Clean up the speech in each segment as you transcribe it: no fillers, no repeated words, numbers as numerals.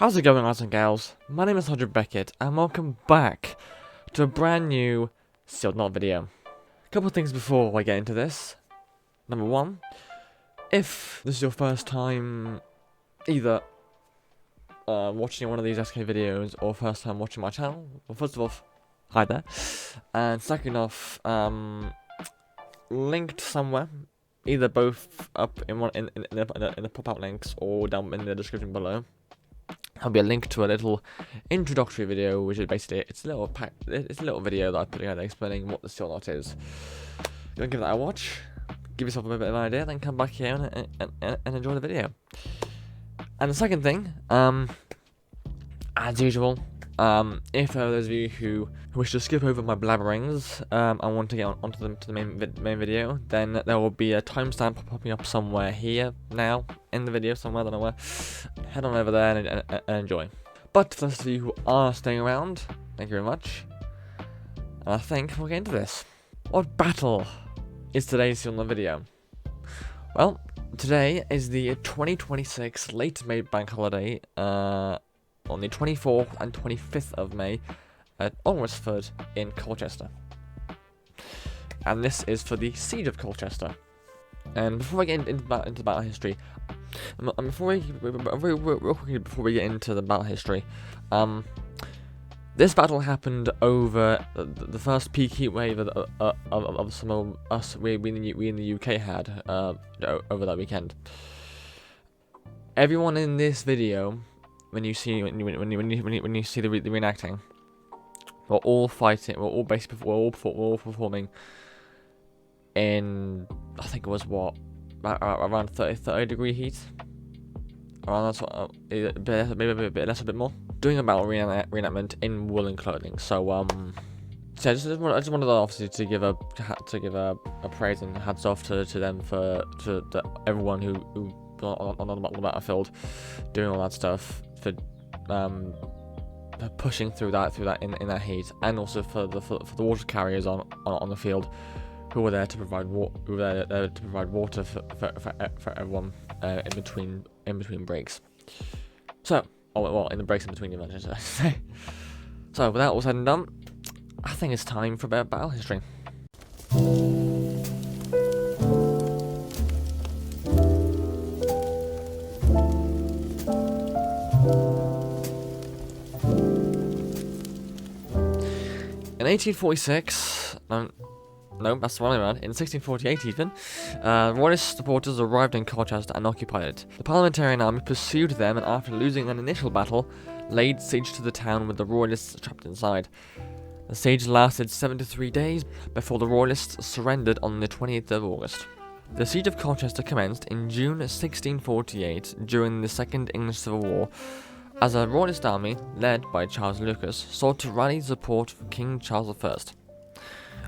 How's it going, lads and gals? My name is Hodge Beckett, and welcome back to a brand new Sealed Knot video. A couple of things before I get into this. Number one, if this is your first time either watching one of these SK videos or first time watching my channel, well, first of all, hi there. And second off, linked somewhere, either both up in the pop-out links or down in the description below. There'll be a link to a little introductory video, which is basically it's a little video that I put together explaining what the Sealed Knot is. You want to give that a watch, give yourself a bit of an idea, then come back here and enjoy the video. And the second thing, as usual, if there are those of you who wish to skip over my blabberings and want to get onto the main video, then there will be a timestamp popping up somewhere here now in the video somewhere. I don't know where. Head on over there and enjoy. But for those of you who are staying around, thank you very much. And I think we'll get into this. What battle is today's Sealed Knot video? Well, today is the 2026 late May bank holiday on the 24th and 25th of May at Alresford in Colchester. And this is for the Siege of Colchester. And before I get into battle history, before we get into the battle history, this battle happened over the first peak heat wave of some of us we in the UK had over that weekend. Everyone in this video, when you see the reenacting, we're all fighting. We're all performing in, I think it was what, around 30 degree heat, around that sort of, maybe a bit less, a bit more. Doing a battle reenactment in woolen clothing. So so I just wanted obviously to give a praise and hats off to them to everyone who on the battlefield, doing all that stuff, for pushing through that in that heat, and also for the water carriers on the field, who were there to provide water for everyone in between breaks. So, in the breaks in between events, I should say. So, with that all said and done, I think it's time for a bit of battle history. In 1846, no, that's the wrong way around. In 1648 even, Royalist supporters arrived in Colchester and occupied it. The Parliamentarian army pursued them, and after losing an initial battle, laid siege to the town with the Royalists trapped inside. The siege lasted 73 days before the Royalists surrendered on the 28th of August. The siege of Colchester commenced in June 1648 during the Second English Civil War, as a Royalist army, led by Charles Lucas, sought to rally support for King Charles I.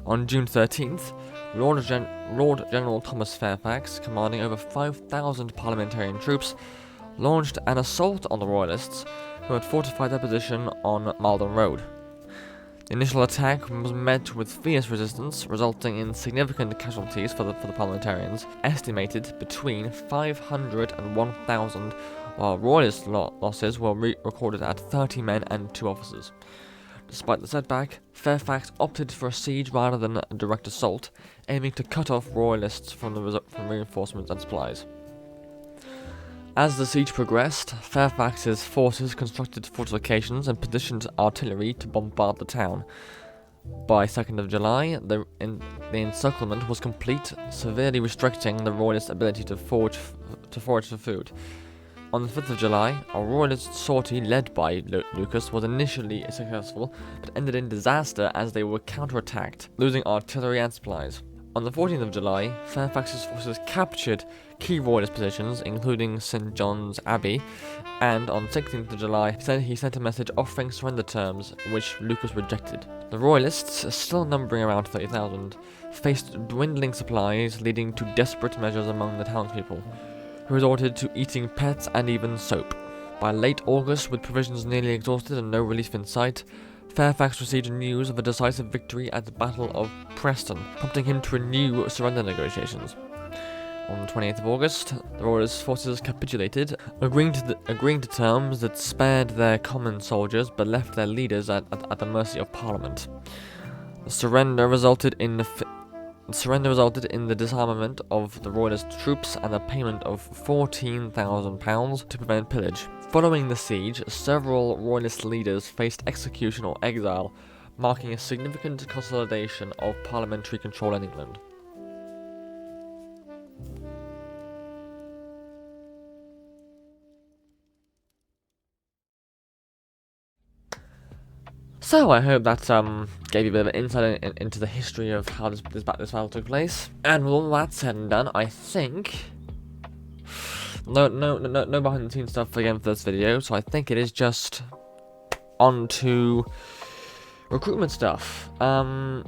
On June 13th, Lord General Thomas Fairfax, commanding over 5,000 parliamentarian troops, launched an assault on the Royalists, who had fortified their position on Malden Road. The initial attack was met with fierce resistance, resulting in significant casualties for the parliamentarians, estimated between 500 and 1,000, while Royalist losses were recorded at 30 men and 2 officers. Despite the setback, Fairfax opted for a siege rather than a direct assault, aiming to cut off Royalists from reinforcements and supplies. As the siege progressed, Fairfax's forces constructed fortifications and positioned artillery to bombard the town. By 2nd of July, the encirclement was complete, severely restricting the Royalist ability to forage for food. On the 5th of July, a Royalist sortie led by Lucas was initially successful, but ended in disaster as they were counterattacked, losing artillery and supplies. On the 14th of July, Fairfax's forces captured key Royalist positions, including St. John's Abbey, and on 16th of July, he sent a message offering surrender terms, which Lucas rejected. The Royalists, still numbering around 30,000, faced dwindling supplies, leading to desperate measures among the townspeople, who resorted to eating pets and even soap. By late August, with provisions nearly exhausted and no relief in sight, Fairfax received news of a decisive victory at the Battle of Preston, prompting him to renew surrender negotiations. On the 28th of August, the Royalist forces capitulated, agreeing to terms that spared their common soldiers but left their leaders at the mercy of Parliament. The surrender resulted in the disarmament of the Royalist troops and the payment of £14,000 to prevent pillage. Following the siege, several Royalist leaders faced execution or exile, marking a significant consolidation of parliamentary control in England. So I hope that gave you a bit of an insight into the history of how this battle took place. And with all that said and done, I think no behind the scenes stuff again for this video. So I think it is just on to recruitment stuff. And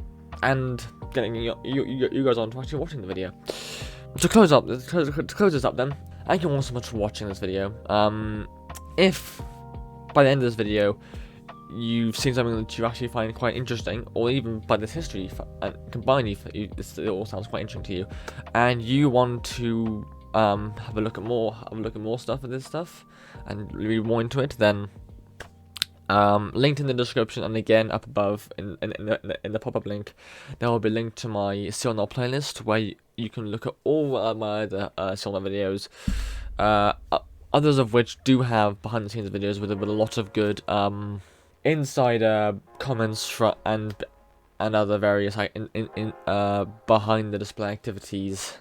getting you guys on to actually watching the video. To close this up then, thank you all so much for watching this video. If by the end of this video you've seen something that you actually find quite interesting, or even by this history and combined, it all sounds quite interesting to you, and you want to have a look at more stuff of this stuff and read more into it, then linked in the description, and again up above in the pop-up link, there will be linked to my Silnar playlist where you can look at all my other Silnar videos, others of which do have behind the scenes videos with a lot of good insider comments and other various behind the display activities,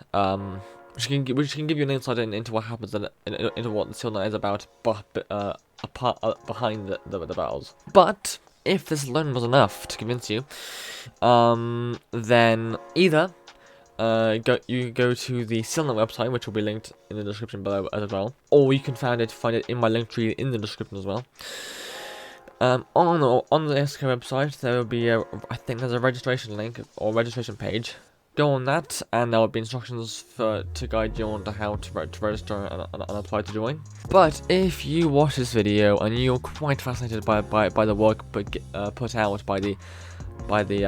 which can give you an insight into what happens into what the Silnar is about behind the battles. But if this alone was enough to convince you, then either go to the Silnar website, which will be linked in the description below as well, or you can find it in my link tree in the description as well. On the SK website, there will be I think there's a registration link or registration page. Go on that, and there will be instructions to guide you on to how to register and apply to join. But if you watch this video and you're quite fascinated by the work put out by the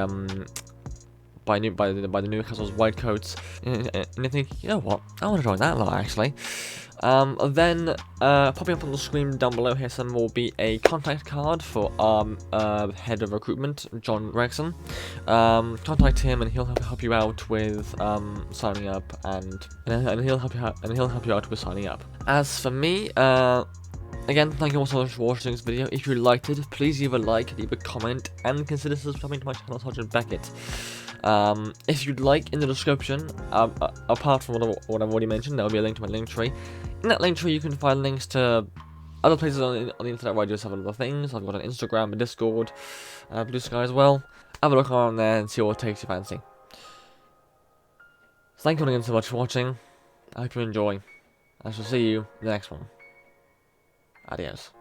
Newcastle's Whitecoats, and you think, you know what, I want to join that lot actually. Then popping up on the screen down below here somewhere will be a contact card for our head of recruitment, John Gregson. Contact him and he'll help you out with signing up, and he'll help you out with signing up. As for me, again, thank you all so much for watching this video. If you liked it, please leave a like, leave a comment, and consider subscribing to my channel, Sergeant Beckett. If you'd like, in the description, apart from what I've already mentioned, there will be a link to my link tree. In that link tree, you can find links to other places on the internet where I do some other things. I've got an Instagram, a Discord, Blue Sky as well. Have a look around there and see what takes your fancy. So thank you all again so much for watching. I hope you enjoy. I shall see you in the next one. Adios.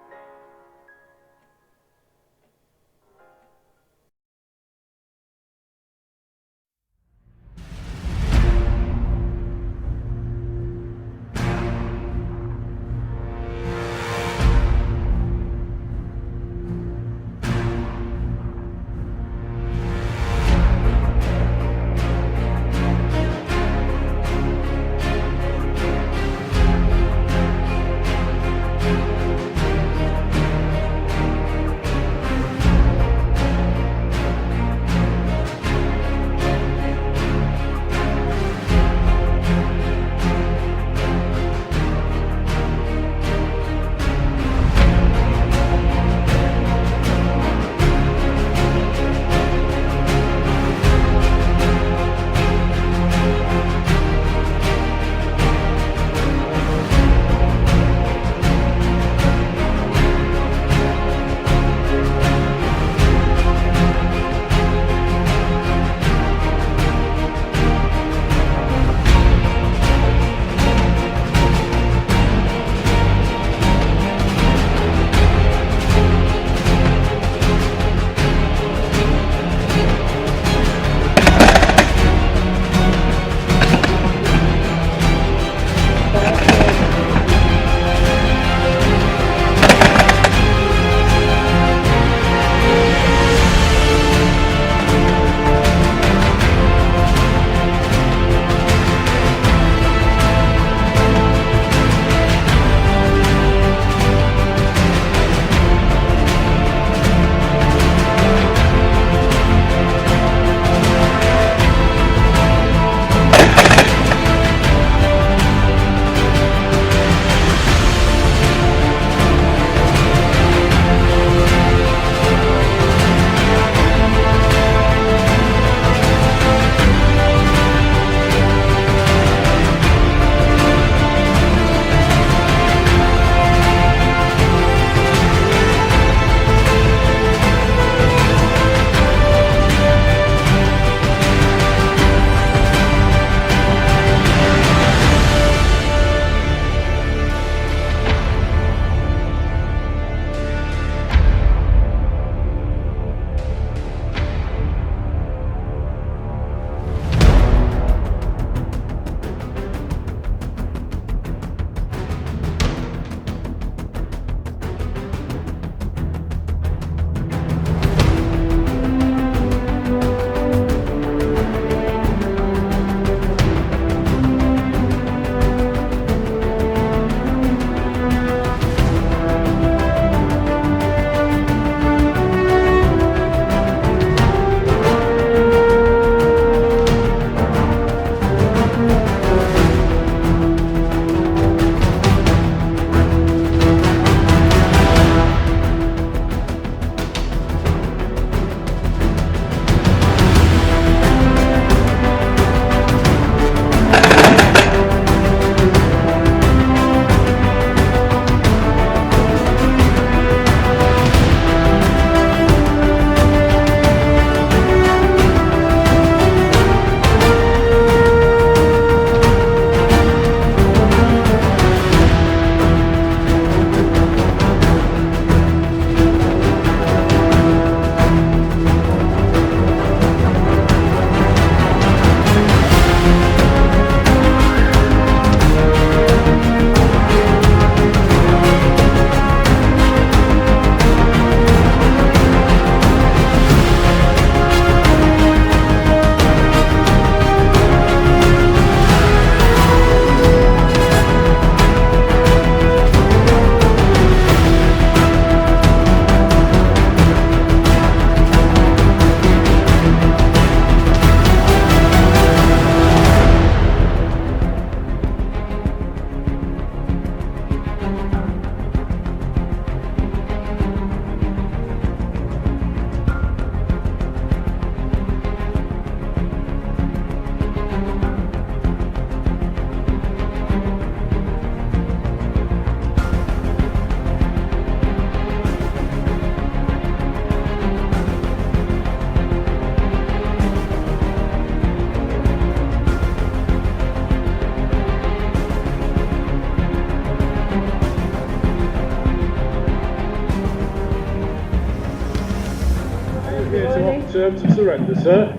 surrender, sir.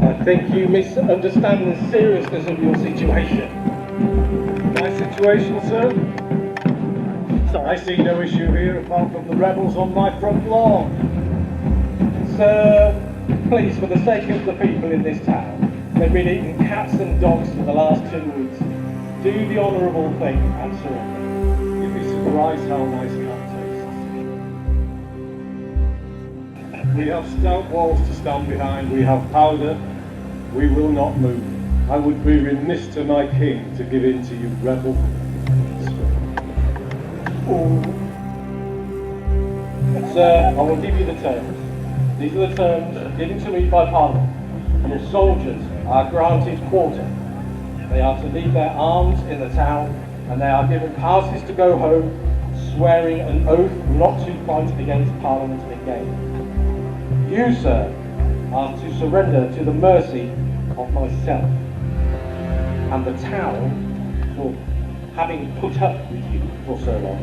I think you misunderstand the seriousness of your situation. My situation, sir? So I see no issue here apart from the rebels on my front lawn. Sir, please, for the sake of the people in this town, they've been eating cats and dogs for the last 2 weeks. Do the honourable thing and surrender. You'd be surprised how nice cat tastes. We have stout walls to stand behind. We have powder. We will not move. I would be remiss to my king to give in to you, rebel. Sir, I will give you the terms. These are the terms given to me by Parliament. Your soldiers are granted quarter. They are to leave their arms in the town, and they are given passes to go home, swearing an oath not to fight against Parliament again. You, sir, are to surrender to the mercy of myself, and the town, for having put up with you for so long,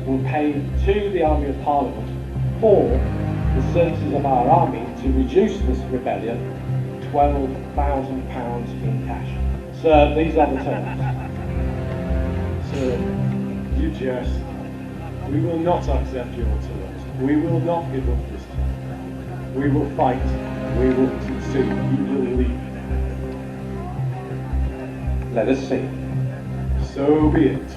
will pay to the Army of Parliament for the services of our army to reduce this rebellion £12,000 in cash. Sir, these are the terms. Sir, you jest. We will not accept your terms. We will not give up this time. We will fight. We will succeed. You will lead. Let us see. So be it.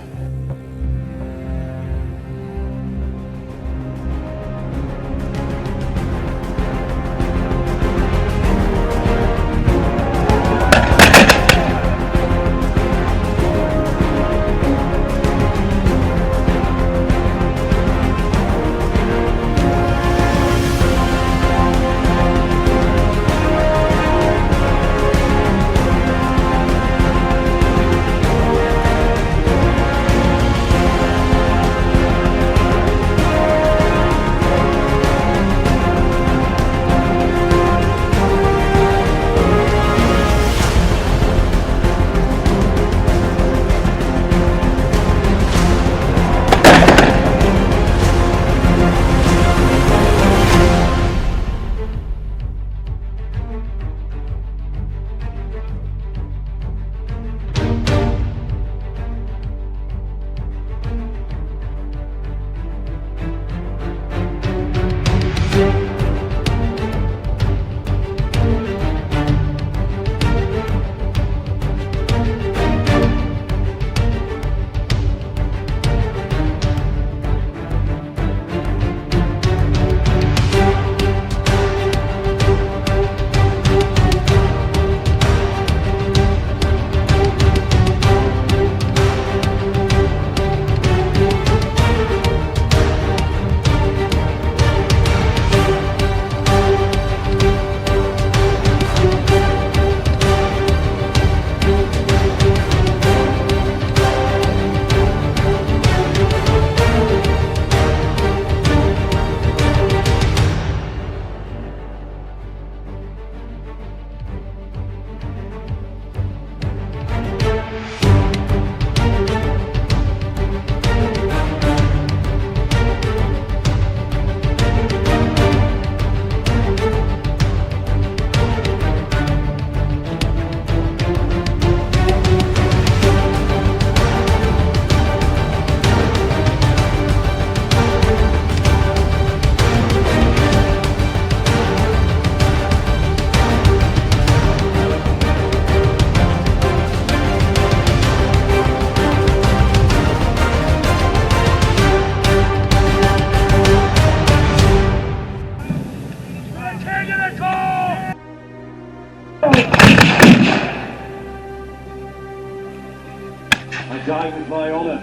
I die with my honour,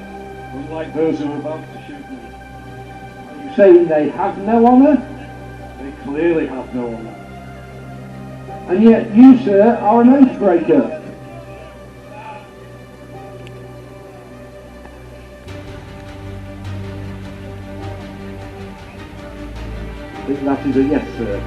unlike those who are about to shoot me. Are you saying they have no honour? They clearly have no honour. And yet you, sir, are an oath-breaker. I think that is a yes, sir.